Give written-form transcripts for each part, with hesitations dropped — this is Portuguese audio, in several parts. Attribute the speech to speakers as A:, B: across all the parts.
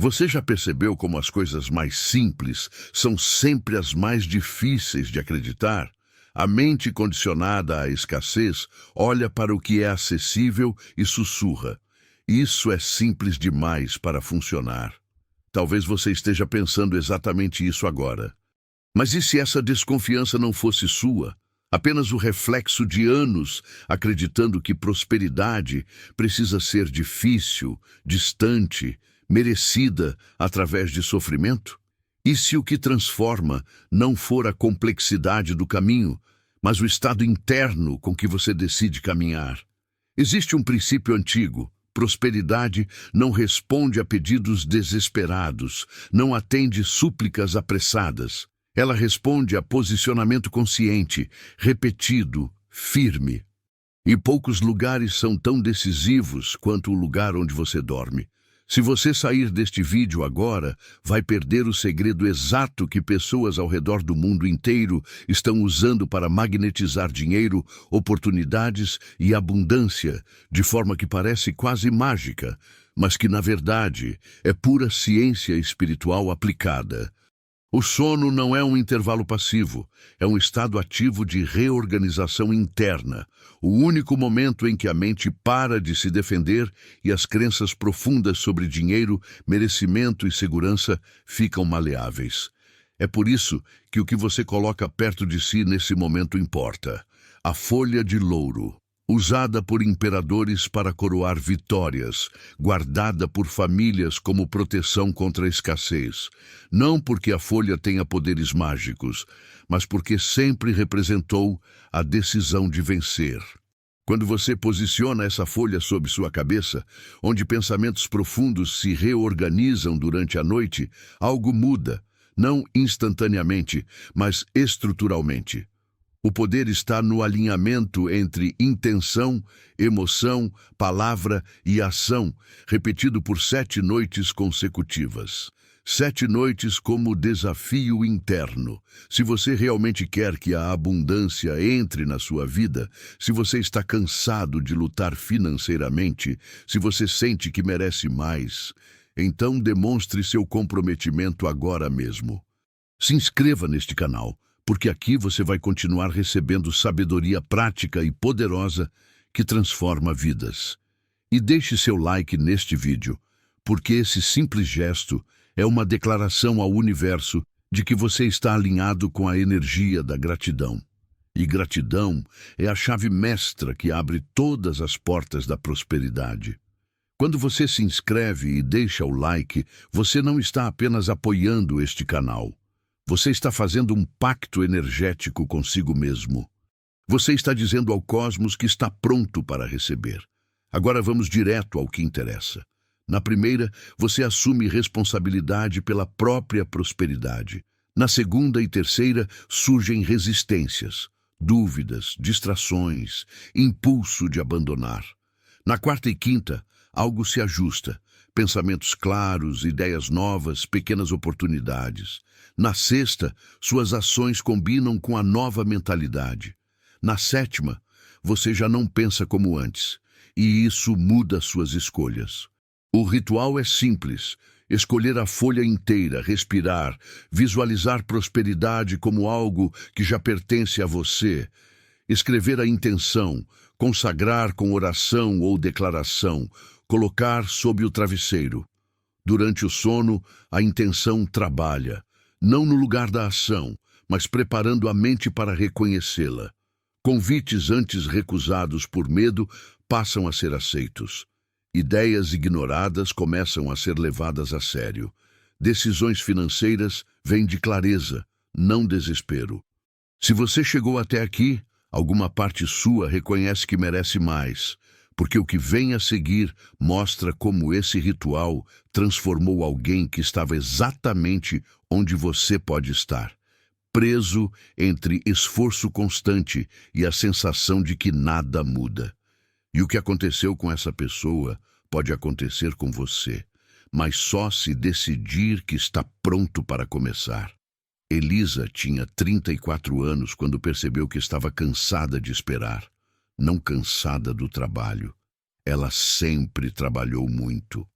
A: Você já percebeu como as coisas mais simples são sempre as mais difíceis de acreditar? A mente condicionada à escassez olha para o que é acessível e sussurra: isso é simples demais para funcionar. Talvez você esteja pensando exatamente isso agora. Mas e se essa desconfiança não fosse sua? Apenas o reflexo de anos acreditando que prosperidade precisa ser difícil, distante, merecida através de sofrimento? E se o que transforma não for a complexidade do caminho, mas o estado interno com que você decide caminhar? Existe um princípio antigo: prosperidade não responde a pedidos desesperados, não atende súplicas apressadas. Ela responde a posicionamento consciente, repetido, firme. E poucos lugares são tão decisivos quanto o lugar onde você dorme. Se você sair deste vídeo agora, vai perder o segredo exato que pessoas ao redor do mundo inteiro estão usando para magnetizar dinheiro, oportunidades e abundância, de forma que parece quase mágica, mas que, na verdade, é pura ciência espiritual aplicada. O sono não é um intervalo passivo, é um estado ativo de reorganização interna, o único momento em que a mente para de se defender e as crenças profundas sobre dinheiro, merecimento e segurança ficam maleáveis. É por isso que o que você coloca perto de si nesse momento importa. A folha de louro, usada por imperadores para coroar vitórias, guardada por famílias como proteção contra a escassez. Não porque a folha tenha poderes mágicos, mas porque sempre representou a decisão de vencer. Quando você posiciona essa folha sob sua cabeça, onde pensamentos profundos se reorganizam durante a noite, algo muda, não instantaneamente, mas estruturalmente. O poder está no alinhamento entre intenção, emoção, palavra e ação, repetido por 7 noites consecutivas. 7 noites como desafio interno. Se você realmente quer que a abundância entre na sua vida, se você está cansado de lutar financeiramente, se você sente que merece mais, então demonstre seu comprometimento agora mesmo. Se inscreva neste canal, porque aqui você vai continuar recebendo sabedoria prática e poderosa que transforma vidas. E deixe seu like neste vídeo, porque esse simples gesto é uma declaração ao universo de que você está alinhado com a energia da gratidão. E gratidão é a chave mestra que abre todas as portas da prosperidade. Quando você se inscreve e deixa o like, você não está apenas apoiando este canal. Você está fazendo um pacto energético consigo mesmo. Você está dizendo ao cosmos que está pronto para receber. Agora vamos direto ao que interessa. Na primeira, você assume responsabilidade pela própria prosperidade. Na segunda e terceira, surgem resistências, dúvidas, distrações, impulso de abandonar. Na quarta e quinta, algo se ajusta. Pensamentos claros, ideias novas, pequenas oportunidades. Na sexta, suas ações combinam com a nova mentalidade. Na sétima, você já não pensa como antes, e isso muda suas escolhas. O ritual é simples: escolher a folha inteira, respirar, visualizar prosperidade como algo que já pertence a você, escrever a intenção, consagrar com oração ou declaração, colocar sob o travesseiro. Durante o sono, a intenção trabalha, não no lugar da ação, mas preparando a mente para reconhecê-la. Convites antes recusados por medo passam a ser aceitos. Ideias ignoradas começam a ser levadas a sério. Decisões financeiras vêm de clareza, não desespero. Se você chegou até aqui, alguma parte sua reconhece que merece mais, porque o que vem a seguir mostra como esse ritual transformou alguém que estava exatamente onde você pode estar, preso entre esforço constante e a sensação de que nada muda. E o que aconteceu com essa pessoa pode acontecer com você, mas só se decidir que está pronto para começar. Elisa tinha 34 anos quando percebeu que estava cansada de esperar, não cansada do trabalho. Ela sempre trabalhou muito.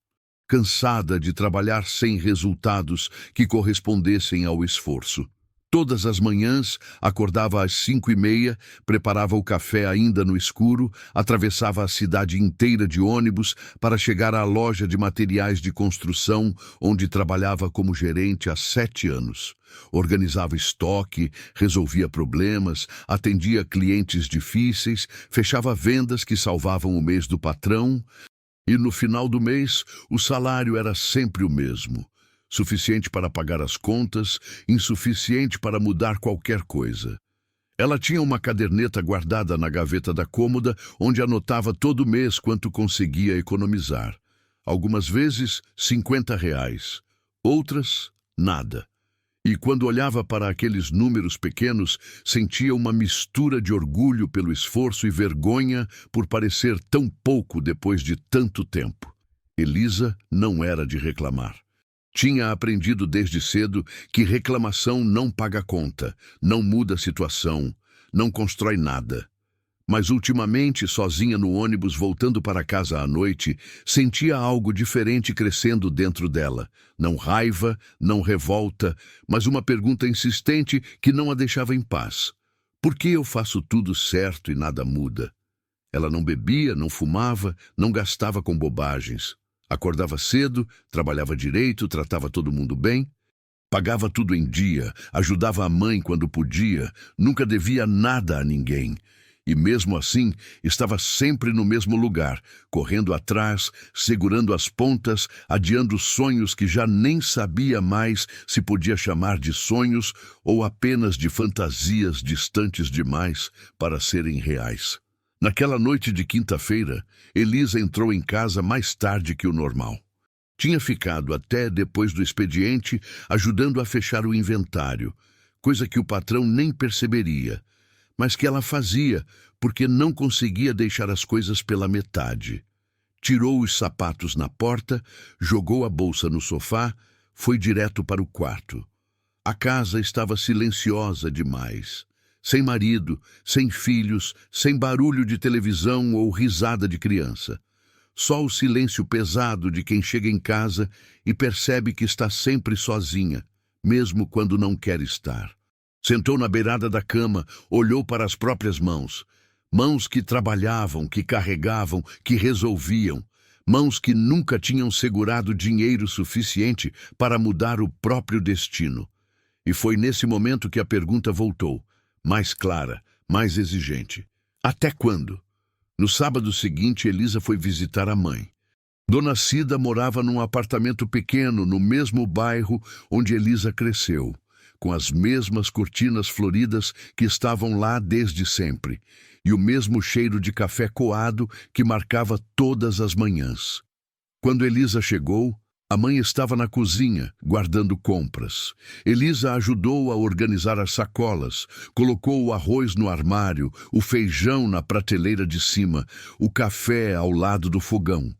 A: cansada de trabalhar sem resultados que correspondessem ao esforço. Todas as manhãs, acordava às 5h30, preparava o café ainda no escuro, atravessava a cidade inteira de ônibus para chegar à loja de materiais de construção, onde trabalhava como gerente há 7 anos. Organizava estoque, resolvia problemas, atendia clientes difíceis, fechava vendas que salvavam o mês do patrão, e no final do mês, o salário era sempre o mesmo. Suficiente para pagar as contas, insuficiente para mudar qualquer coisa. Ela tinha uma caderneta guardada na gaveta da cômoda, onde anotava todo mês quanto conseguia economizar. Algumas vezes, R$ 50, outras, nada. E quando olhava para aqueles números pequenos, sentia uma mistura de orgulho pelo esforço e vergonha por parecer tão pouco depois de tanto tempo. Elisa não era de reclamar. Tinha aprendido desde cedo que reclamação não paga conta, não muda a situação, não constrói nada. Mas ultimamente, sozinha no ônibus voltando para casa à noite, sentia algo diferente crescendo dentro dela. Não raiva, não revolta, mas uma pergunta insistente que não a deixava em paz. Por que eu faço tudo certo e nada muda? Ela não bebia, não fumava, não gastava com bobagens. Acordava cedo, trabalhava direito, tratava todo mundo bem, pagava tudo em dia, ajudava a mãe quando podia, nunca devia nada a ninguém. E mesmo assim, estava sempre no mesmo lugar, correndo atrás, segurando as pontas, adiando sonhos que já nem sabia mais se podia chamar de sonhos ou apenas de fantasias distantes demais para serem reais. Naquela noite de quinta-feira, Elisa entrou em casa mais tarde que o normal. Tinha ficado até depois do expediente ajudando a fechar o inventário, coisa que o patrão nem perceberia, mas que ela fazia porque não conseguia deixar as coisas pela metade. Tirou os sapatos na porta, jogou a bolsa no sofá, foi direto para o quarto. A casa estava silenciosa demais. Sem marido, sem filhos, sem barulho de televisão ou risada de criança. Só o silêncio pesado de quem chega em casa e percebe que está sempre sozinha, mesmo quando não quer estar. Sentou na beirada da cama, olhou para as próprias mãos. Mãos que trabalhavam, que carregavam, que resolviam. Mãos que nunca tinham segurado dinheiro suficiente para mudar o próprio destino. E foi nesse momento que a pergunta voltou. Mais clara, mais exigente. Até quando? No sábado seguinte, Elisa foi visitar a mãe. Dona Cida morava num apartamento pequeno, no mesmo bairro onde Elisa cresceu, com as mesmas cortinas floridas que estavam lá desde sempre, e o mesmo cheiro de café coado que marcava todas as manhãs. Quando Elisa chegou, a mãe estava na cozinha, guardando compras. Elisa ajudou a organizar as sacolas, colocou o arroz no armário, o feijão na prateleira de cima, o café ao lado do fogão.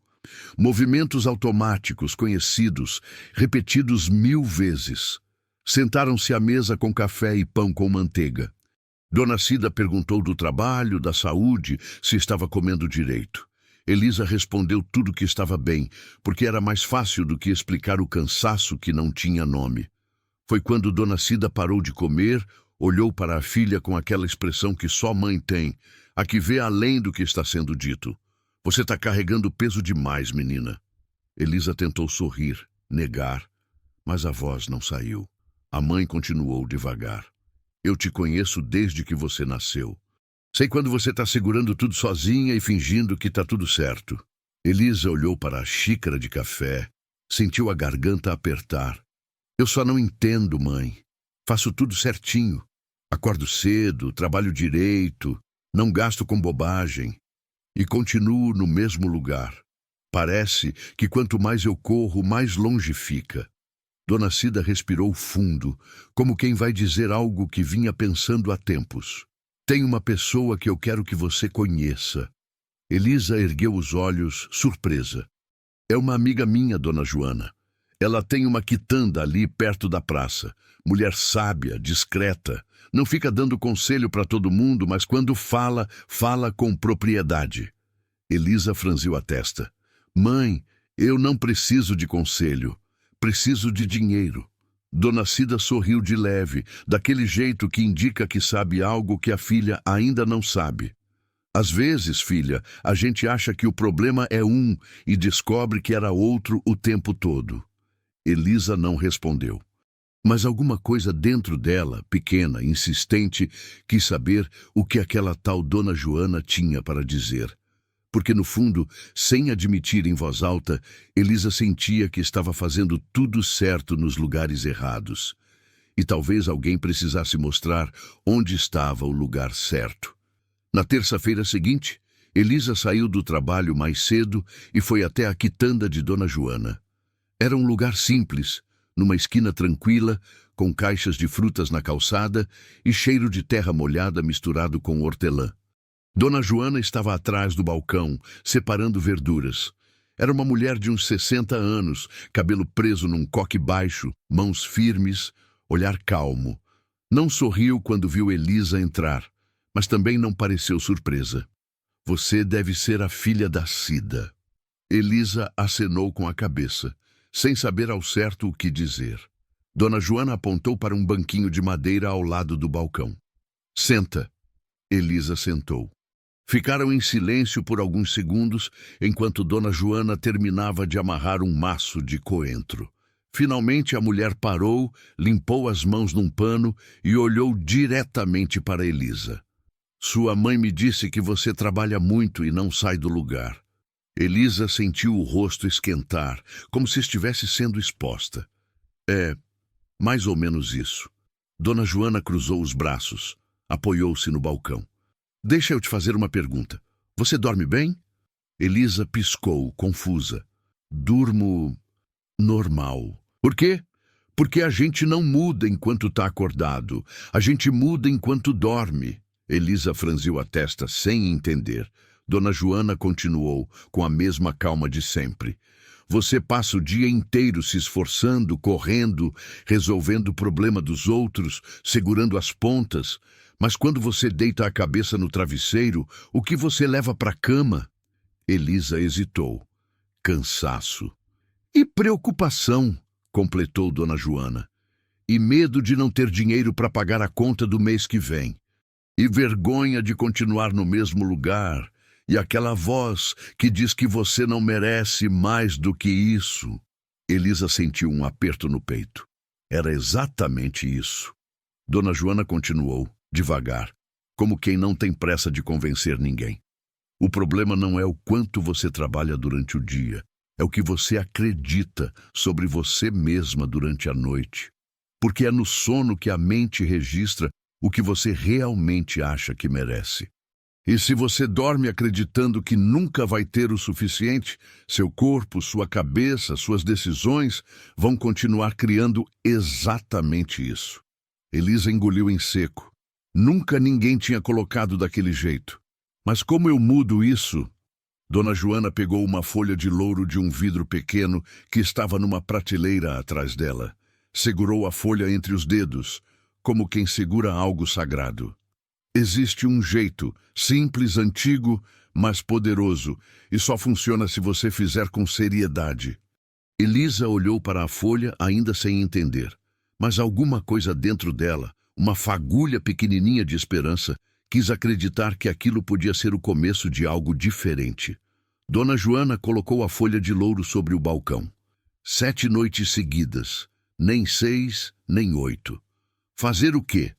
A: Movimentos automáticos conhecidos, repetidos 1000 vezes. Sentaram-se à mesa com café e pão com manteiga. Dona Cida perguntou do trabalho, da saúde, se estava comendo direito. Elisa respondeu tudo que estava bem, porque era mais fácil do que explicar o cansaço que não tinha nome. Foi quando Dona Cida parou de comer, olhou para a filha com aquela expressão que só mãe tem, a que vê além do que está sendo dito. Você está carregando peso demais, menina. Elisa tentou sorrir, negar, mas a voz não saiu. A mãe continuou devagar. Eu te conheço desde que você nasceu. Sei quando você está segurando tudo sozinha e fingindo que está tudo certo. Elisa olhou para a xícara de café, sentiu a garganta apertar. Eu só não entendo, mãe. Faço tudo certinho. Acordo cedo, trabalho direito, não gasto com bobagem. E continuo no mesmo lugar. Parece que quanto mais eu corro, mais longe fica. Dona Cida respirou fundo, como quem vai dizer algo que vinha pensando há tempos. Tem uma pessoa que eu quero que você conheça. Elisa ergueu os olhos, surpresa. É uma amiga minha, Dona Joana. Ela tem uma quitanda ali perto da praça. Mulher sábia, discreta. Não fica dando conselho para todo mundo, mas quando fala, fala com propriedade. Elisa franziu a testa. Mãe, Eu não preciso de conselho, preciso de dinheiro. Dona Cida sorriu de leve, daquele jeito que indica que sabe algo que a filha ainda não sabe. Às vezes, filha, a gente acha que o problema é um e descobre que era outro o tempo todo. Elisa não respondeu. Mas alguma coisa dentro dela, pequena, insistente, quis saber o que aquela tal Dona Joana tinha para dizer. Porque, no fundo, sem admitir em voz alta, Elisa sentia que estava fazendo tudo certo nos lugares errados. E talvez alguém precisasse mostrar onde estava o lugar certo. Na terça-feira seguinte, Elisa saiu do trabalho mais cedo e foi até a quitanda de Dona Joana. Era um lugar simples, numa esquina tranquila, com caixas de frutas na calçada e cheiro de terra molhada misturado com hortelã. Dona Joana estava atrás do balcão, separando verduras. Era uma mulher de uns 60 anos, cabelo preso num coque baixo, mãos firmes, olhar calmo. Não sorriu quando viu Elisa entrar, mas também não pareceu surpresa. Você deve ser a filha da Cida. Elisa acenou com a cabeça, sem saber ao certo o que dizer. Dona Joana apontou para um banquinho de madeira ao lado do balcão. Senta. Elisa sentou. Ficaram em silêncio por alguns segundos, enquanto Dona Joana terminava de amarrar um maço de coentro. Finalmente a mulher parou, limpou as mãos num pano e olhou diretamente para Elisa. Sua mãe me disse que você trabalha muito e não sai do lugar. Elisa sentiu o rosto esquentar, como se estivesse sendo exposta. É, mais ou menos isso. Dona Joana cruzou os braços, apoiou-se no balcão. Deixa eu te fazer uma pergunta. Você dorme bem? Elisa piscou, confusa. Durmo normal. Por quê? Porque a gente não muda enquanto está acordado. A gente muda enquanto dorme. Elisa franziu a testa sem entender. Dona Joana continuou, com a mesma calma de sempre. Você passa o dia inteiro se esforçando, correndo, resolvendo o problema dos outros, segurando as pontas. Mas quando você deita a cabeça no travesseiro, o que você leva para a cama? Elisa hesitou. Cansaço. E preocupação, completou Dona Joana. E medo de não ter dinheiro para pagar a conta do mês que vem. E vergonha de continuar no mesmo lugar. E aquela voz que diz que você não merece mais do que isso. Elisa sentiu um aperto no peito. Era exatamente isso. Dona Joana continuou, devagar, como quem não tem pressa de convencer ninguém. O problema não é o quanto você trabalha durante o dia, é o que você acredita sobre você mesma durante a noite. Porque é no sono que a mente registra o que você realmente acha que merece. E se você dorme acreditando que nunca vai ter o suficiente, seu corpo, sua cabeça, suas decisões vão continuar criando exatamente isso. Elisa engoliu em seco. Nunca ninguém tinha colocado daquele jeito. Mas como eu mudo isso? Dona Joana pegou uma folha de louro de um vidro pequeno que estava numa prateleira atrás dela. Segurou a folha entre os dedos, como quem segura algo sagrado. Existe um jeito, simples, antigo, mas poderoso, e só funciona se você fizer com seriedade. Elisa olhou para a folha ainda sem entender, mas alguma coisa dentro dela, uma fagulha pequenininha de esperança, quis acreditar que aquilo podia ser o começo de algo diferente. Dona Joana colocou a folha de louro sobre o balcão. 7 noites seguidas, nem 6, nem 8. Fazer o quê?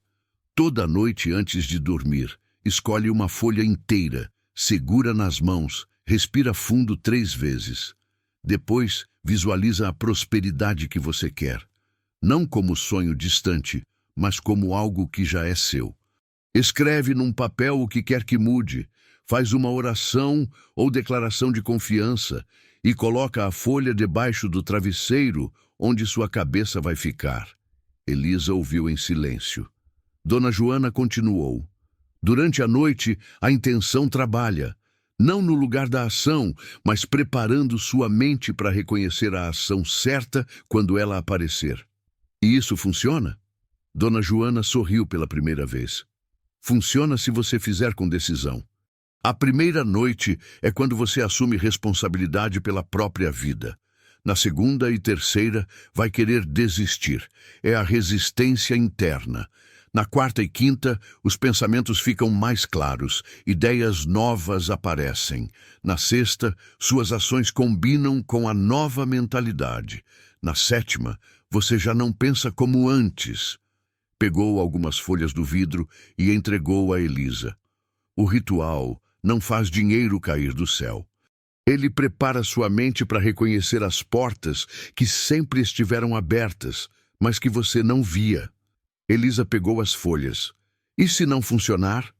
A: Toda noite antes de dormir, escolhe uma folha inteira, segura nas mãos, respira fundo 3 vezes. Depois, visualiza a prosperidade que você quer. Não como sonho distante, mas como algo que já é seu. Escreve num papel o que quer que mude, faz uma oração ou declaração de confiança e coloca a folha debaixo do travesseiro onde sua cabeça vai ficar. Elisa ouviu em silêncio. Dona Joana continuou. Durante a noite, a intenção trabalha, não no lugar da ação, mas preparando sua mente para reconhecer a ação certa quando ela aparecer. E isso funciona? Dona Joana sorriu pela primeira vez. Funciona se você fizer com decisão. A primeira noite é quando você assume responsabilidade pela própria vida. Na segunda e terceira, vai querer desistir. É a resistência interna. Na quarta e quinta, os pensamentos ficam mais claros, ideias novas aparecem. Na sexta, suas ações combinam com a nova mentalidade. Na sétima, você já não pensa como antes. Pegou algumas folhas do vidro e entregou a Elisa. O ritual não faz dinheiro cair do céu. Ele prepara sua mente para reconhecer as portas que sempre estiveram abertas, mas que você não via. Elisa pegou as folhas. E se não funcionar?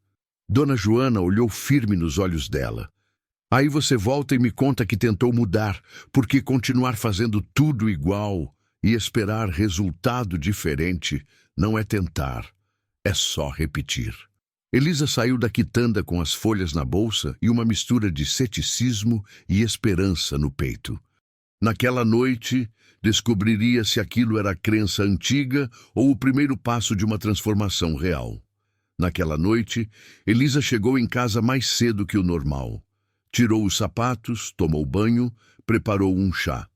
A: Dona Joana olhou firme nos olhos dela. Aí você volta e me conta que tentou mudar, porque continuar fazendo tudo igual e esperar resultado diferente não é tentar, é só repetir. Elisa saiu da quitanda com as folhas na bolsa e uma mistura de ceticismo e esperança no peito. Naquela noite, descobriria se aquilo era crença antiga ou o primeiro passo de uma transformação real. Naquela noite, Elisa chegou em casa mais cedo que o normal. Tirou os sapatos, tomou banho, preparou um chá.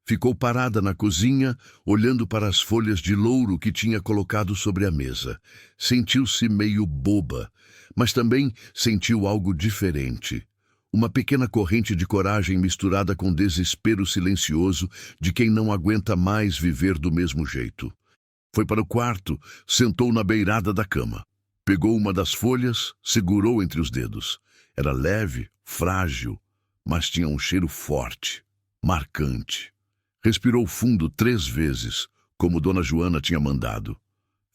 A: Ficou parada na cozinha, olhando para as folhas de louro que tinha colocado sobre a mesa. Sentiu-se meio boba, mas também sentiu algo diferente. Uma pequena corrente de coragem misturada com desespero silencioso de quem não aguenta mais viver do mesmo jeito. Foi para o quarto, sentou na beirada da cama. Pegou uma das folhas, segurou entre os dedos. Era leve, frágil, mas tinha um cheiro forte, marcante. Respirou fundo 3 vezes, como Dona Joana tinha mandado.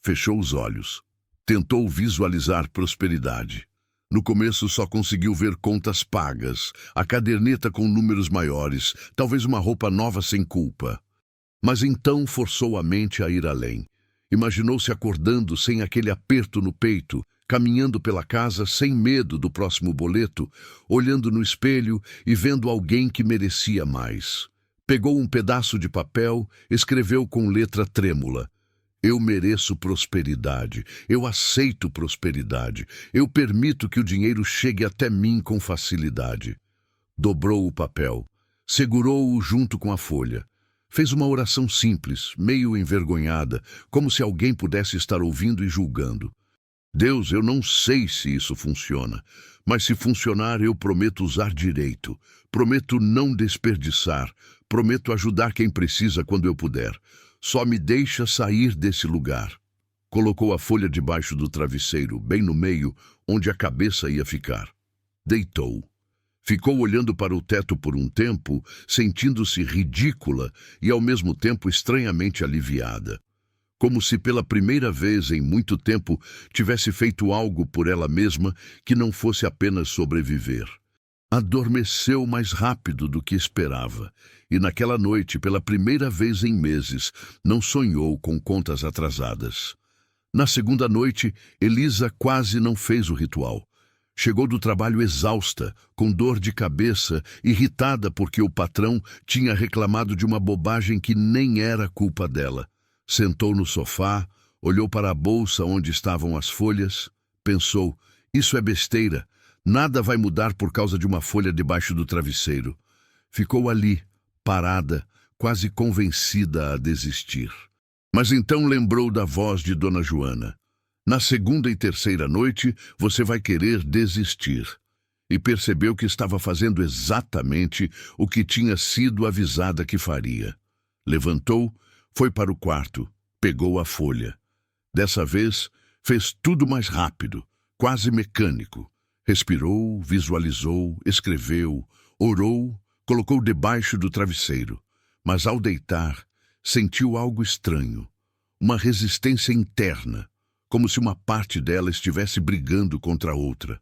A: Fechou os olhos. Tentou visualizar prosperidade. No começo só conseguiu ver contas pagas, a caderneta com números maiores, talvez uma roupa nova sem culpa. Mas então forçou a mente a ir além. Imaginou-se acordando sem aquele aperto no peito, caminhando pela casa sem medo do próximo boleto, olhando no espelho e vendo alguém que merecia mais. Pegou um pedaço de papel, escreveu com letra trêmula. Eu mereço prosperidade, eu aceito prosperidade, eu permito que o dinheiro chegue até mim com facilidade. Dobrou o papel, segurou-o junto com a folha. Fez uma oração simples, meio envergonhada, como se alguém pudesse estar ouvindo e julgando. Deus, eu não sei se isso funciona, mas se funcionar eu prometo usar direito, prometo não desperdiçar, prometo ajudar quem precisa quando eu puder. Só me deixa sair desse lugar. Colocou a folha debaixo do travesseiro, bem no meio, onde a cabeça ia ficar. Deitou. Ficou olhando para o teto por um tempo, sentindo-se ridícula e ao mesmo tempo estranhamente aliviada. Como se pela primeira vez em muito tempo tivesse feito algo por ela mesma que não fosse apenas sobreviver. Adormeceu mais rápido do que esperava, e naquela noite, pela primeira vez em meses, não sonhou com contas atrasadas. Na segunda noite, Elisa quase não fez o ritual. Chegou do trabalho exausta, com dor de cabeça, irritada porque o patrão tinha reclamado de uma bobagem que nem era culpa dela. Sentou no sofá, olhou para a bolsa onde estavam as folhas, pensou, isso é besteira, nada vai mudar por causa de uma folha debaixo do travesseiro. Ficou ali, parada, quase convencida a desistir. Mas então lembrou da voz de Dona Joana. Na segunda e terceira noite, você vai querer desistir. E percebeu que estava fazendo exatamente o que tinha sido avisada que faria. Levantou, foi para o quarto, pegou a folha. Dessa vez, fez tudo mais rápido, quase mecânico. Respirou, visualizou, escreveu, orou, colocou debaixo do travesseiro. Mas ao deitar, sentiu algo estranho, uma resistência interna, como se uma parte dela estivesse brigando contra a outra.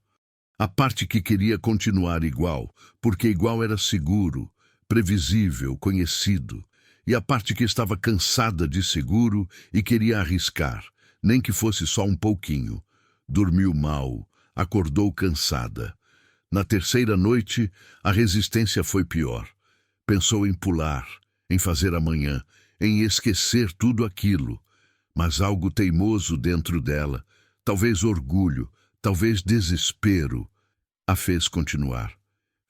A: A parte que queria continuar igual, porque igual era seguro, previsível, conhecido, e a parte que estava cansada de seguro e queria arriscar, nem que fosse só um pouquinho. Dormiu mal, acordou cansada. Na terceira noite, a resistência foi pior. Pensou em pular, em fazer amanhã, em esquecer tudo aquilo. Mas algo teimoso dentro dela, talvez orgulho, talvez desespero, A fez continuar.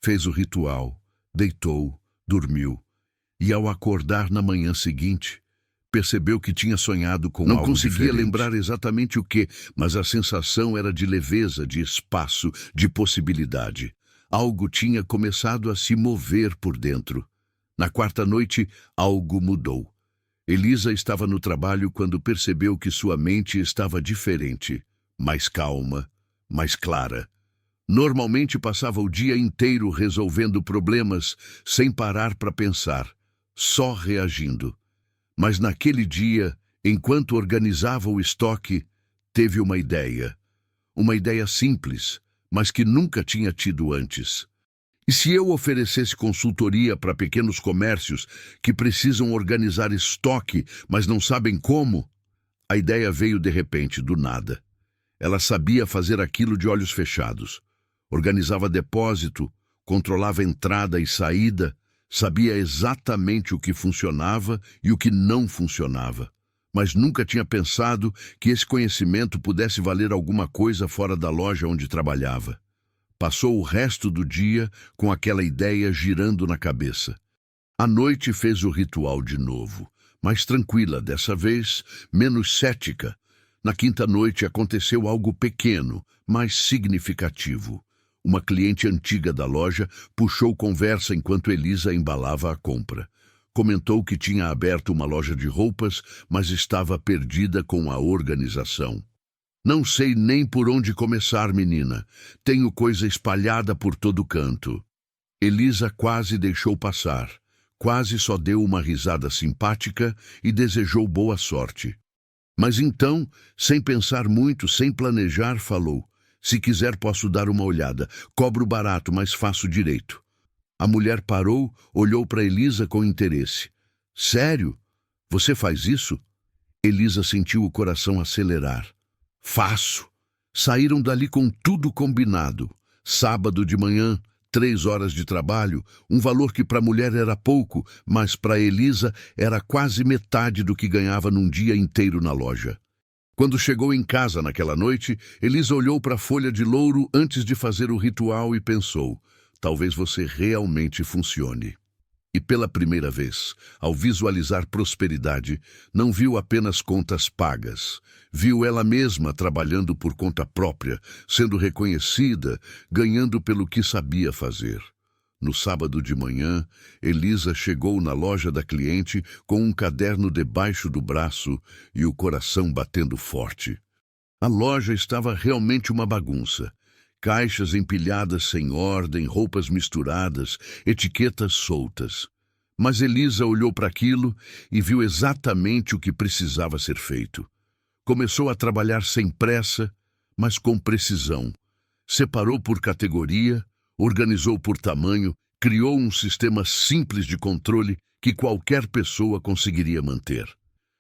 A: Fez o ritual, deitou, dormiu. E ao acordar na manhã seguinte, percebeu que tinha sonhado com algo diferente. Não conseguia lembrar exatamente o que, mas a sensação era de leveza, de espaço, de possibilidade. Algo tinha começado a se mover por dentro. Na quarta noite, algo mudou. Elisa estava no trabalho quando percebeu que sua mente estava diferente, mais calma, mais clara. Normalmente passava o dia inteiro resolvendo problemas sem parar para pensar, só reagindo. Mas naquele dia, enquanto organizava o estoque, teve uma ideia. Uma ideia simples, mas que nunca tinha tido antes. E se eu oferecesse consultoria para pequenos comércios que precisam organizar estoque, mas não sabem como? A ideia veio de repente, do nada. Ela sabia fazer aquilo de olhos fechados. Organizava depósito, controlava entrada e saída, sabia exatamente o que funcionava e o que não funcionava. Mas nunca tinha pensado que esse conhecimento pudesse valer alguma coisa fora da loja onde trabalhava. Passou o resto do dia com aquela ideia girando na cabeça. À noite fez o ritual de novo, mais tranquila dessa vez, menos cética. Na quinta noite aconteceu algo pequeno, mas significativo. Uma cliente antiga da loja puxou conversa enquanto Elisa embalava a compra. Comentou que tinha aberto uma loja de roupas, mas estava perdida com a organização. Não sei nem por onde começar, menina. Tenho coisa espalhada por todo canto. Elisa quase deixou passar. Quase só deu uma risada simpática e desejou boa sorte. Mas então, sem pensar muito, sem planejar, falou: se quiser posso dar uma olhada. Cobro barato, mas faço direito. A mulher parou, olhou para Elisa com interesse. Sério? Você faz isso? Elisa sentiu o coração acelerar. Faço. Saíram dali com tudo combinado. Sábado de manhã, 3 horas de trabalho, um valor que para a mulher era pouco, mas para Elisa era quase metade do que ganhava num dia inteiro na loja. Quando chegou em casa naquela noite, Elisa olhou para a folha de louro antes de fazer o ritual e pensou: talvez você realmente funcione. E pela primeira vez, ao visualizar prosperidade, não viu apenas contas pagas. Viu ela mesma trabalhando por conta própria, sendo reconhecida, ganhando pelo que sabia fazer. No sábado de manhã, Elisa chegou na loja da cliente com um caderno debaixo do braço e o coração batendo forte. A loja estava realmente uma bagunça. Caixas empilhadas sem ordem, roupas misturadas, etiquetas soltas. Mas Elisa olhou para aquilo e viu exatamente o que precisava ser feito. Começou a trabalhar sem pressa, mas com precisão. Separou por categoria, organizou por tamanho, criou um sistema simples de controle que qualquer pessoa conseguiria manter.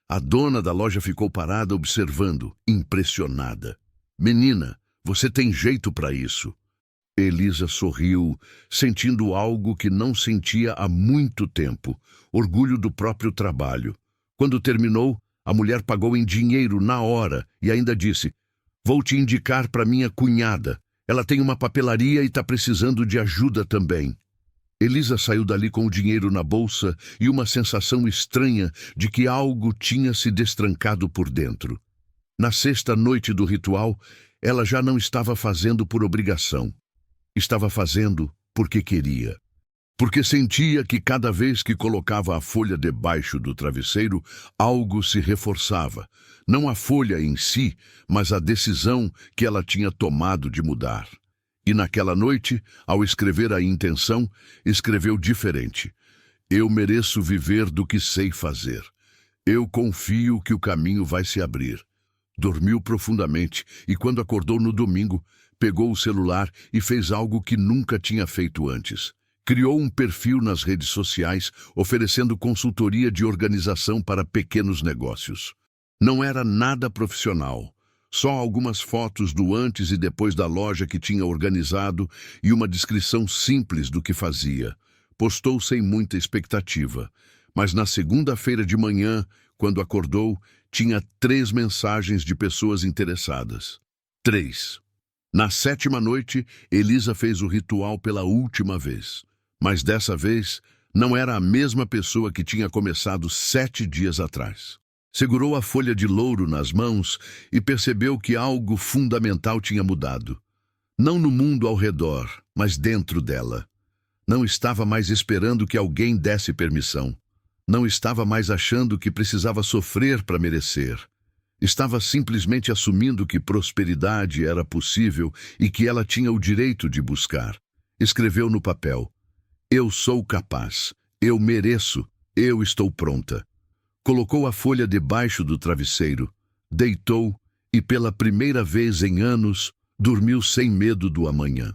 A: A dona da loja ficou parada observando, impressionada. Menina, você tem jeito para isso. Elisa sorriu, sentindo algo que não sentia há muito tempo, orgulho do próprio trabalho. Quando terminou, a mulher pagou em dinheiro na hora e ainda disse: vou te indicar para minha cunhada. Ela tem uma papelaria e está precisando de ajuda também. Elisa saiu dali com o dinheiro na bolsa e uma sensação estranha de que algo tinha se destrancado por dentro. Na sexta noite do ritual, ela já não estava fazendo por obrigação. Estava fazendo porque queria. Porque sentia que cada vez que colocava a folha debaixo do travesseiro, algo se reforçava. Não a folha em si, mas a decisão que ela tinha tomado de mudar. E naquela noite, ao escrever a intenção, escreveu diferente. Eu mereço viver do que sei fazer. Eu confio que o caminho vai se abrir. Dormiu profundamente e quando acordou no domingo, pegou o celular e fez algo que nunca tinha feito antes. Criou um perfil nas redes sociais, oferecendo consultoria de organização para pequenos negócios. Não era nada profissional. Só algumas fotos do antes e depois da loja que tinha organizado e uma descrição simples do que fazia. Postou sem muita expectativa. Mas na segunda-feira de manhã, quando acordou, tinha 3 mensagens de pessoas interessadas. 3. Na 7ª noite, Elisa fez o ritual pela última vez. Mas dessa vez, não era a mesma pessoa que tinha começado 7 dias atrás. Segurou a folha de louro nas mãos e percebeu que algo fundamental tinha mudado. Não no mundo ao redor, mas dentro dela. Não estava mais esperando que alguém desse permissão. Não estava mais achando que precisava sofrer para merecer. Estava simplesmente assumindo que prosperidade era possível e que ela tinha o direito de buscar. Escreveu no papel: "Eu sou capaz, eu mereço, eu estou pronta." Colocou a folha debaixo do travesseiro, deitou e, pela primeira vez em anos, dormiu sem medo do amanhã.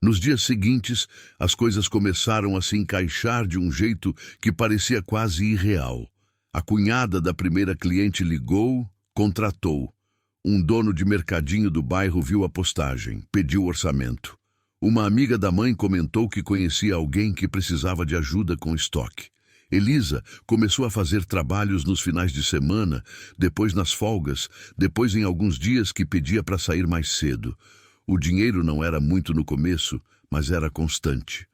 A: Nos dias seguintes, as coisas começaram a se encaixar de um jeito que parecia quase irreal. A cunhada da primeira cliente ligou, contratou. Um dono de mercadinho do bairro viu a postagem, pediu orçamento. Uma amiga da mãe comentou que conhecia alguém que precisava de ajuda com estoque. Elisa começou a fazer trabalhos nos finais de semana, depois nas folgas, depois em alguns dias que pedia para sair mais cedo. O dinheiro não era muito no começo, mas era constante.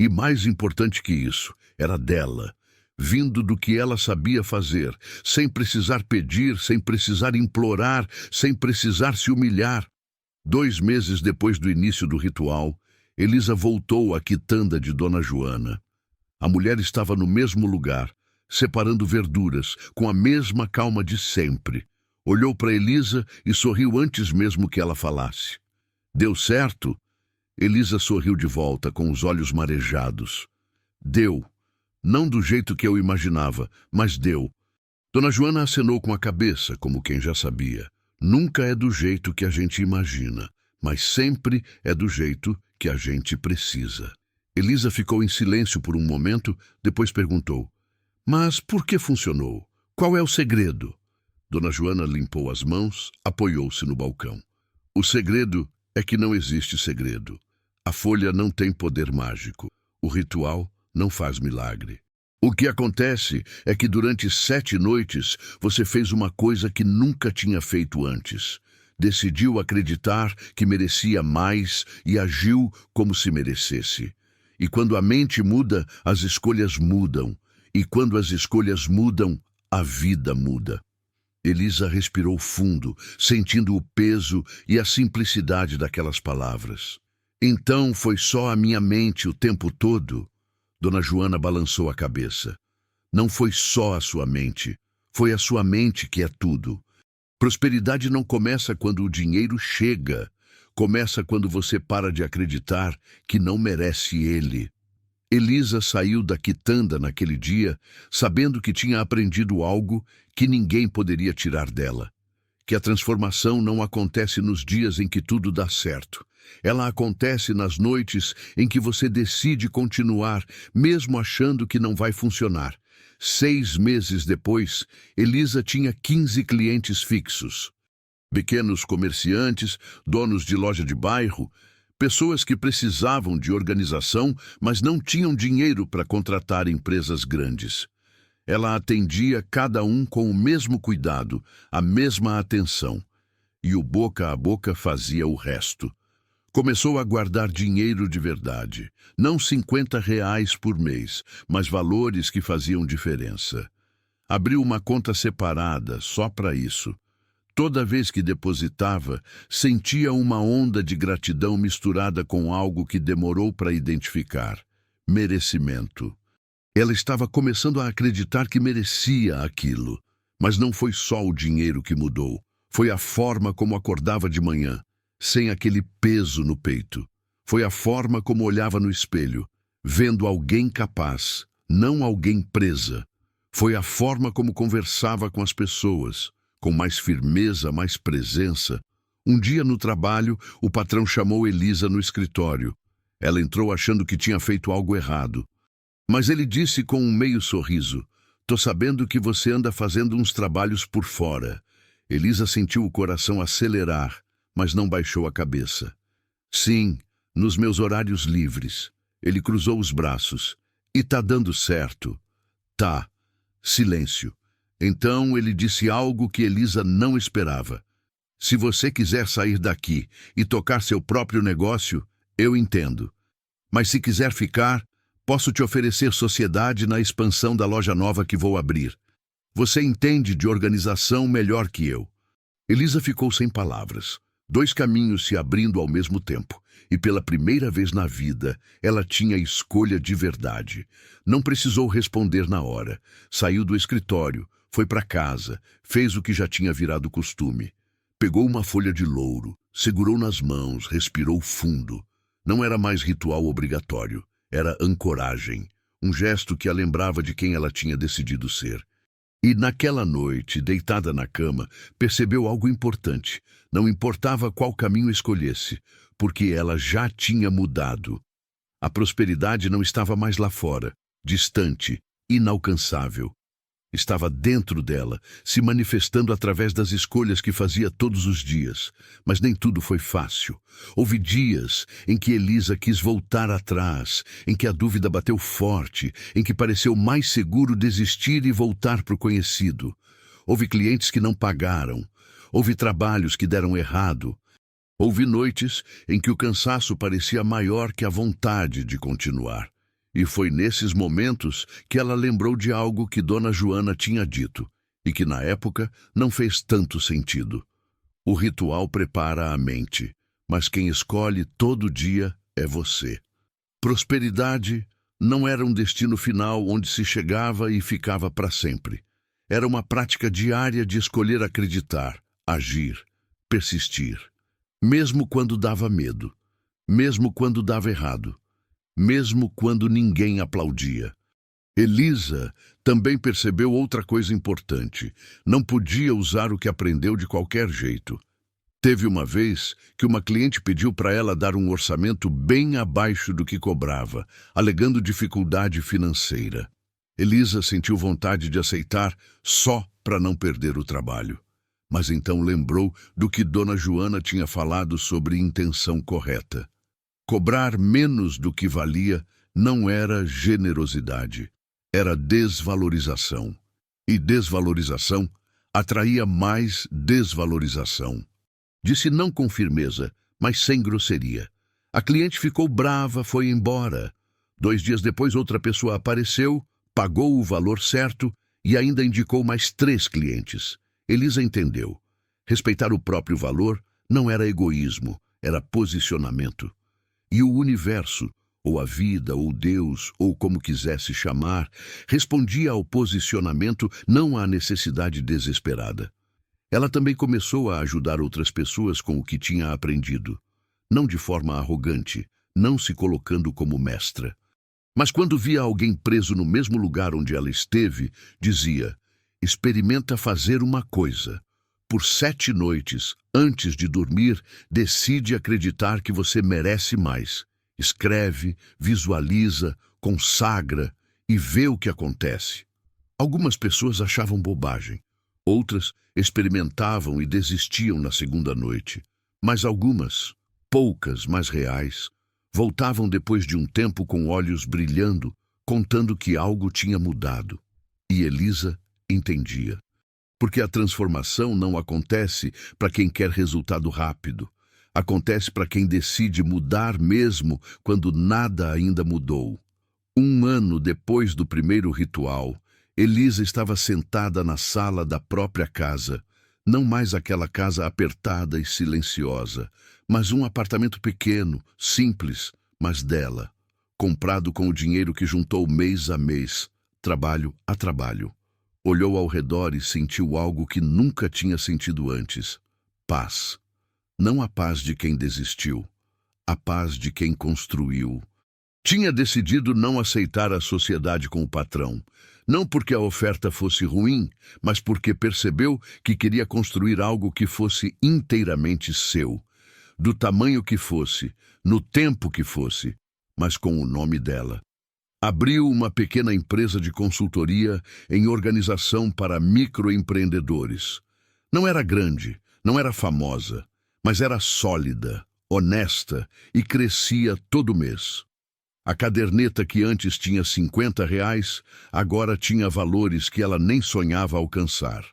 A: E mais importante que isso, era dela, vindo do que ela sabia fazer, sem precisar pedir, sem precisar implorar, sem precisar se humilhar. 2 meses depois do início do ritual, Elisa voltou à quitanda de Dona Joana. A mulher estava no mesmo lugar, separando verduras, com a mesma calma de sempre. Olhou para Elisa e sorriu antes mesmo que ela falasse. "Deu certo?" Elisa sorriu de volta, com os olhos marejados. "Deu. Não do jeito que eu imaginava, mas deu." Dona Joana acenou com a cabeça, como quem já sabia. Nunca é do jeito que a gente imagina, mas sempre é do jeito que a gente precisa. Elisa ficou em silêncio por um momento, depois perguntou: "Mas por que funcionou? Qual é o segredo?" Dona Joana limpou as mãos, apoiou-se no balcão. "O segredo é que não existe segredo. A folha não tem poder mágico. O ritual não faz milagre. O que acontece é que durante 7 noites você fez uma coisa que nunca tinha feito antes. Decidiu acreditar que merecia mais e agiu como se merecesse. E quando a mente muda, as escolhas mudam. E quando as escolhas mudam, a vida muda." Elisa respirou fundo, sentindo o peso e a simplicidade daquelas palavras. "Então foi só a minha mente o tempo todo?" Dona Joana balançou a cabeça. "Não foi só a sua mente. Foi a sua mente que é tudo. Prosperidade não começa quando o dinheiro chega. Começa quando você para de acreditar que não merece ele." Elisa saiu da quitanda naquele dia, sabendo que tinha aprendido algo que ninguém poderia tirar dela. Que a transformação não acontece nos dias em que tudo dá certo. Ela acontece nas noites em que você decide continuar, mesmo achando que não vai funcionar. 6 meses depois, Elisa tinha 15 clientes fixos. Pequenos comerciantes, donos de loja de bairro, pessoas que precisavam de organização, mas não tinham dinheiro para contratar empresas grandes. Ela atendia cada um com o mesmo cuidado, a mesma atenção. E o boca a boca fazia o resto. Começou a guardar dinheiro de verdade. Não R$ 50 por mês, mas valores que faziam diferença. Abriu uma conta separada só para isso. Toda vez que depositava, sentia uma onda de gratidão misturada com algo que demorou para identificar: merecimento. Ela estava começando a acreditar que merecia aquilo. Mas não foi só o dinheiro que mudou. Foi a forma como acordava de manhã, sem aquele peso no peito. Foi a forma como olhava no espelho, vendo alguém capaz, não alguém presa. Foi a forma como conversava com as pessoas, com mais firmeza, mais presença. Um dia no trabalho, o patrão chamou Elisa no escritório. Ela entrou achando que tinha feito algo errado. Mas ele disse com um meio sorriso: "Tô sabendo que você anda fazendo uns trabalhos por fora." Elisa sentiu o coração acelerar, mas não baixou a cabeça. "Sim, nos meus horários livres." Ele cruzou os braços. "E tá dando certo?" "Tá." Silêncio. Então ele disse algo que Elisa não esperava: Se você quiser sair daqui e tocar seu próprio negócio, eu entendo. Mas se quiser ficar, posso te oferecer sociedade na expansão da loja nova que vou abrir. Você entende de organização melhor que eu. Elisa ficou sem palavras. Dois caminhos se abrindo ao mesmo tempo. E pela primeira vez na vida, ela tinha escolha de verdade. Não precisou responder na hora. Saiu do escritório, foi para casa, fez o que já tinha virado costume. Pegou uma folha de louro, segurou nas mãos, respirou fundo. Não era mais ritual obrigatório, era ancoragem, um gesto que a lembrava de quem ela tinha decidido ser. E naquela noite, deitada na cama, percebeu algo importante. Não importava qual caminho escolhesse, porque ela já tinha mudado. A prosperidade não estava mais lá fora, distante, inalcançável. Estava dentro dela, se manifestando através das escolhas que fazia todos os dias. Mas nem tudo foi fácil. Houve dias em que Elisa quis voltar atrás, em que a dúvida bateu forte, em que pareceu mais seguro desistir e voltar para o conhecido. Houve clientes que não pagaram. Houve trabalhos que deram errado. Houve noites em que o cansaço parecia maior que a vontade de continuar. E foi nesses momentos que ela lembrou de algo que Dona Joana tinha dito, e que na época não fez tanto sentido. O ritual prepara a mente, mas quem escolhe todo dia é você. Prosperidade não era um destino final onde se chegava e ficava para sempre. Era uma prática diária de escolher acreditar, agir, persistir. Mesmo quando dava medo, mesmo quando dava errado, mesmo quando ninguém aplaudia. Elisa também percebeu outra coisa importante. Não podia usar o que aprendeu de qualquer jeito. Teve uma vez que uma cliente pediu para ela dar um orçamento bem abaixo do que cobrava, alegando dificuldade financeira. Elisa sentiu vontade de aceitar só para não perder o trabalho. Mas então lembrou do que Dona Joana tinha falado sobre intenção correta. Cobrar menos do que valia não era generosidade, era desvalorização. E desvalorização atraía mais desvalorização. Disse não com firmeza, mas sem grosseria. A cliente ficou brava, foi embora. 2 dias depois, outra pessoa apareceu, pagou o valor certo e ainda indicou mais 3 clientes. Elisa entendeu. Respeitar o próprio valor não era egoísmo, era posicionamento. E o universo, ou a vida, ou Deus, ou como quisesse chamar, respondia ao posicionamento, não à necessidade desesperada. Ela também começou a ajudar outras pessoas com o que tinha aprendido. Não de forma arrogante, não se colocando como mestra. Mas quando via alguém preso no mesmo lugar onde ela esteve, dizia: experimenta fazer uma coisa. Por 7 noites, antes de dormir, decide acreditar que você merece mais. Escreve, visualiza, consagra e vê o que acontece. Algumas pessoas achavam bobagem. Outras experimentavam e desistiam na 2ª noite. Mas algumas, poucas, mas reais, voltavam depois de um tempo com olhos brilhando, contando que algo tinha mudado. E Elisa entendia. Porque a transformação não acontece para quem quer resultado rápido. Acontece para quem decide mudar mesmo quando nada ainda mudou. 1 ano depois do primeiro ritual, Elisa estava sentada na sala da própria casa. Não mais aquela casa apertada e silenciosa, mas um apartamento pequeno, simples, mas dela. Comprado com o dinheiro que juntou mês a mês, trabalho a trabalho. Olhou ao redor e sentiu algo que nunca tinha sentido antes. Paz. Não a paz de quem desistiu, a paz de quem construiu. Tinha decidido não aceitar a sociedade com o patrão. Não porque a oferta fosse ruim, mas porque percebeu que queria construir algo que fosse inteiramente seu. Do tamanho que fosse, no tempo que fosse, mas com o nome dela. Abriu uma pequena empresa de consultoria em organização para microempreendedores. Não era grande, não era famosa, mas era sólida, honesta e crescia todo mês. A caderneta que antes tinha R$ 50, agora tinha valores que ela nem sonhava alcançar.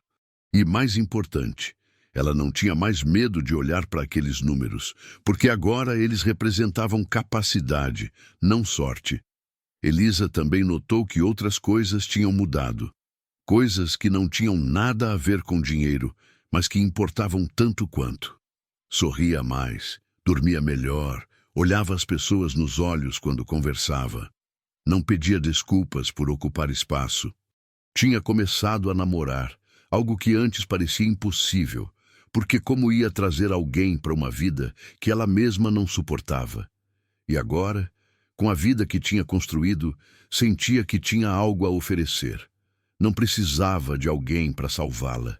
A: E mais importante, Ela não tinha mais medo de olhar para aqueles números, porque agora eles representavam capacidade, não sorte. Elisa também notou que outras coisas tinham mudado. Coisas que não tinham nada a ver com dinheiro, mas que importavam tanto quanto. Sorria mais, dormia melhor, olhava as pessoas nos olhos quando conversava. Não pedia desculpas por ocupar espaço. Tinha começado a namorar, algo que antes parecia impossível, porque como ia trazer alguém para uma vida que ela mesma não suportava? E agora, com a vida que tinha construído, sentia que tinha algo a oferecer. Não precisava de alguém para salvá-la.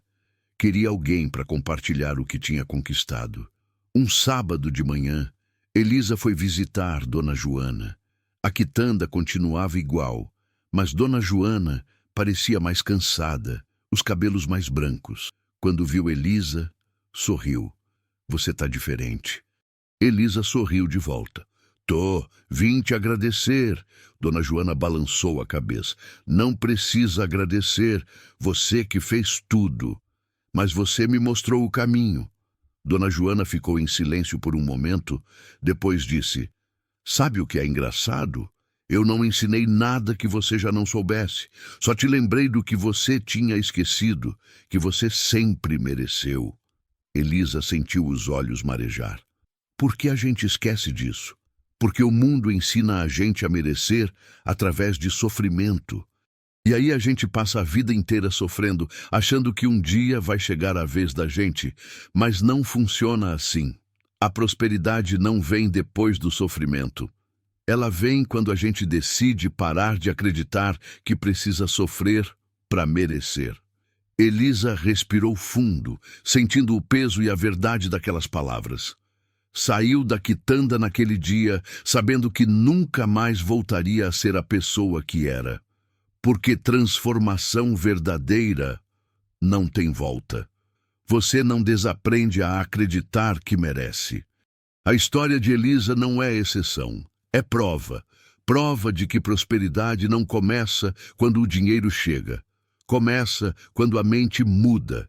A: Queria alguém para compartilhar o que tinha conquistado. Um sábado de manhã, Elisa foi visitar Dona Joana. A quitanda continuava igual, mas Dona Joana parecia mais cansada, os cabelos mais brancos. Quando viu Elisa, sorriu. Você tá diferente. Elisa sorriu de volta. Vim te agradecer. Dona Joana balançou a cabeça. Não precisa agradecer, você que fez tudo. Mas você me mostrou o caminho. Dona Joana ficou em silêncio por um momento, depois disse: Sabe o que é engraçado? Eu não ensinei nada que você já não soubesse. Só te lembrei do que você tinha esquecido, que você sempre mereceu. Elisa sentiu os olhos marejar. Por que a gente esquece disso? Porque o mundo ensina a gente a merecer através de sofrimento. E aí a gente passa a vida inteira sofrendo, achando que um dia vai chegar a vez da gente, mas não funciona assim. A prosperidade não vem depois do sofrimento. Ela vem quando a gente decide parar de acreditar que precisa sofrer para merecer. Elisa respirou fundo, sentindo o peso e a verdade daquelas palavras. Saiu da quitanda naquele dia, sabendo que nunca mais voltaria a ser a pessoa que era. Porque transformação verdadeira não tem volta. Você não desaprende a acreditar que merece. A história de Elisa não é exceção, é prova. Prova de que prosperidade não começa quando o dinheiro chega. Começa quando a mente muda.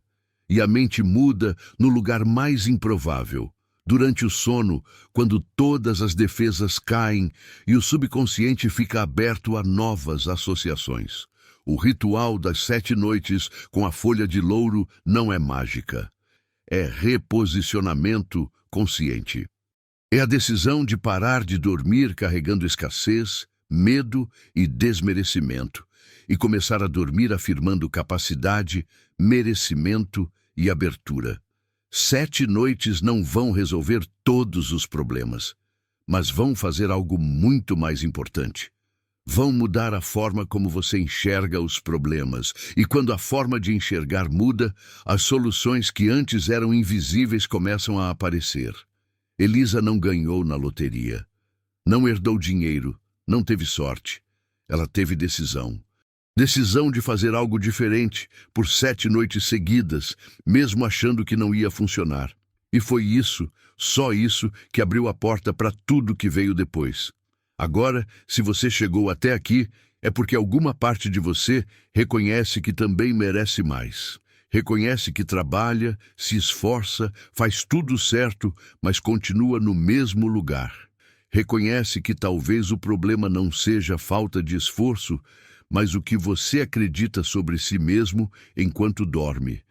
A: E a mente muda no lugar mais improvável. Durante o sono, quando todas as defesas caem e o subconsciente fica aberto a novas associações. O ritual das 7 noites com a folha de louro não é mágica. É reposicionamento consciente. É a decisão de parar de dormir carregando escassez, medo e desmerecimento e começar a dormir afirmando capacidade, merecimento e abertura. 7 noites não vão resolver todos os problemas, mas vão fazer algo muito mais importante. Vão mudar a forma como você enxerga os problemas, e quando a forma de enxergar muda, as soluções que antes eram invisíveis começam a aparecer. Elisa não ganhou na loteria. Não herdou dinheiro, não teve sorte. Ela teve decisão. Decisão de fazer algo diferente por 7 noites seguidas, mesmo achando que não ia funcionar. E foi isso, só isso, que abriu a porta para tudo que veio depois. Agora, se você chegou até aqui, é porque alguma parte de você reconhece que também merece mais. Reconhece que trabalha, se esforça, faz tudo certo, mas continua no mesmo lugar. Reconhece que talvez o problema não seja falta de esforço, mas o que você acredita sobre si mesmo enquanto dorme.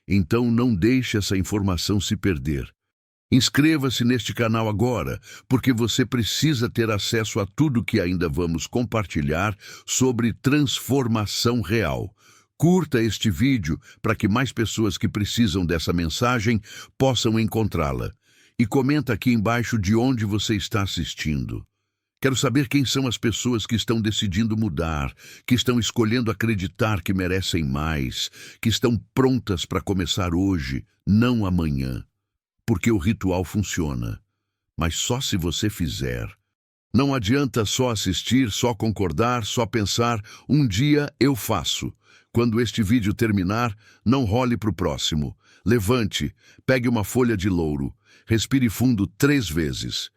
A: Então não deixe essa informação se perder. Inscreva-se neste canal agora, porque você precisa ter acesso a tudo que ainda vamos compartilhar sobre transformação real. Curta este vídeo para que mais pessoas que precisam dessa mensagem possam encontrá-la. E comenta aqui embaixo de onde você está assistindo. Quero saber quem são as pessoas que estão decidindo mudar, que estão escolhendo acreditar que merecem mais, que estão prontas para começar hoje, não amanhã. Porque o ritual funciona, mas só se você fizer. Não adianta só assistir, só concordar, só pensar, um dia eu faço. Quando este vídeo terminar, não role para o próximo. Levante, pegue uma folha de louro, respire fundo 3 vezes.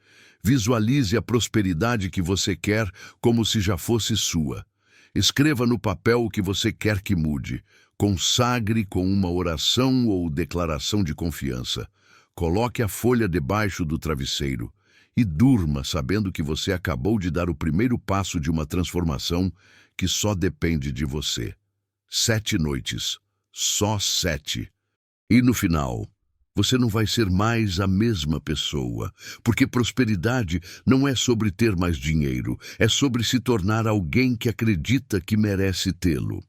A: Visualize a prosperidade que você quer como se já fosse sua. Escreva no papel o que você quer que mude. Consagre com uma oração ou declaração de confiança. Coloque a folha debaixo do travesseiro e durma sabendo que você acabou de dar o primeiro passo de uma transformação que só depende de você. 7 noites, só 7. E no final, você não vai ser mais a mesma pessoa, porque prosperidade não é sobre ter mais dinheiro, é sobre se tornar alguém que acredita que merece tê-lo.